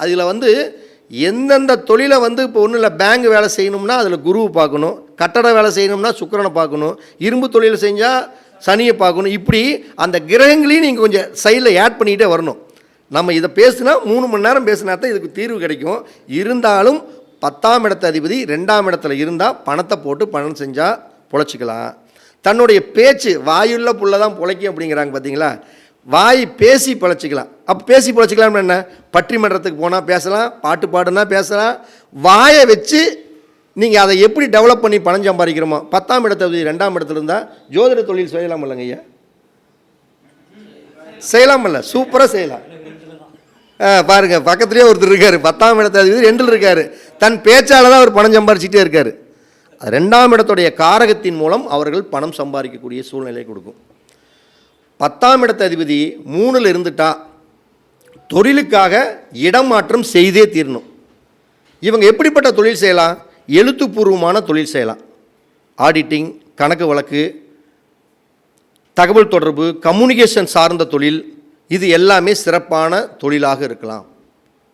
அதில் வந்து எந்தெந்த தொழிலை வந்து இப்போ ஒன்றும் இல்லை, பேங்க் வேலை செய்யணும்னா அதில் குருவை பார்க்கணும், கட்டட வேலை செய்யணும்னா சுக்கிரனை பார்க்கணும், இரும்பு தொழில் செஞ்சால் சனியை பார்க்கணும். இப்படி அந்த கிரகங்களையும் நீங்கள் கொஞ்சம் சைடில் ஆட் பண்ணிகிட்டே வரணும். நம்ம இதை பேசுனா 3 மணி நேரம் பேசினா தான் இதுக்கு தீர்வு கிடைக்கும். இருந்தாலும் 10ஆம் இடத்து அதிபதி 2ஆம் இடத்துல இருந்தால் பணத்தை போட்டு பணம் செஞ்சால் பொழைச்சிக்கலாம். தன்னுடைய பேச்சு வாயுள்ள புள்ள தான் பொழைக்கும் அப்படிங்கிறாங்க பார்த்தீங்களா. வாய் பேசி பிழைச்சிக்கலாம். அப்போ பேசி பிழைச்சிக்கலாம்னு என்ன, பட்டிமன்றத்துக்கு போனால் பேசலாம், பாட்டு பாடுனா பேசலாம். வாயை வச்சு நீங்கள் அதை எப்படி டெவலப் பண்ணி பணம் சம்பாதிக்கிறோமோ. 10ஆம் இடத்துல 2ஆம் இடத்துல இருந்தால் ஜோதிட தொழில் செய்யலாம் இல்லைங்க ஐயா, செய்யலாம் இல்லை, சூப்பராக செய்யலாம். பாருங்கள், பக்கத்துலேயே ஒருத்தர் இருக்கார், 10ஆம் இடத்துல 2ல் இருக்கார். தன் பேச்சால் தான் அவர் பணம் சம்பாதிச்சிட்டே இருக்கார். 2ஆம் இடத்துடைய காரகத்தின் மூலம் அவர்கள் பணம் சம்பாதிக்கக்கூடிய சூழ்நிலை கொடுக்கும். 10ஆம் இடத்து அதிபதி 3ல் இருந்துட்டா தொழிலுக்காக இடம் மாற்றம் செய்தே தீரணும். இவங்க எப்படிப்பட்ட தொழில் செய்யலாம்? எழுத்துப்பூர்வமான தொழில் செய்யலாம். ஆடிட்டிங், கணக்கு வழக்கு, தகவல் தொடர்பு, கம்யூனிகேஷன் சார்ந்த தொழில், இது எல்லாமே சிறப்பான தொழிலாக இருக்கலாம்.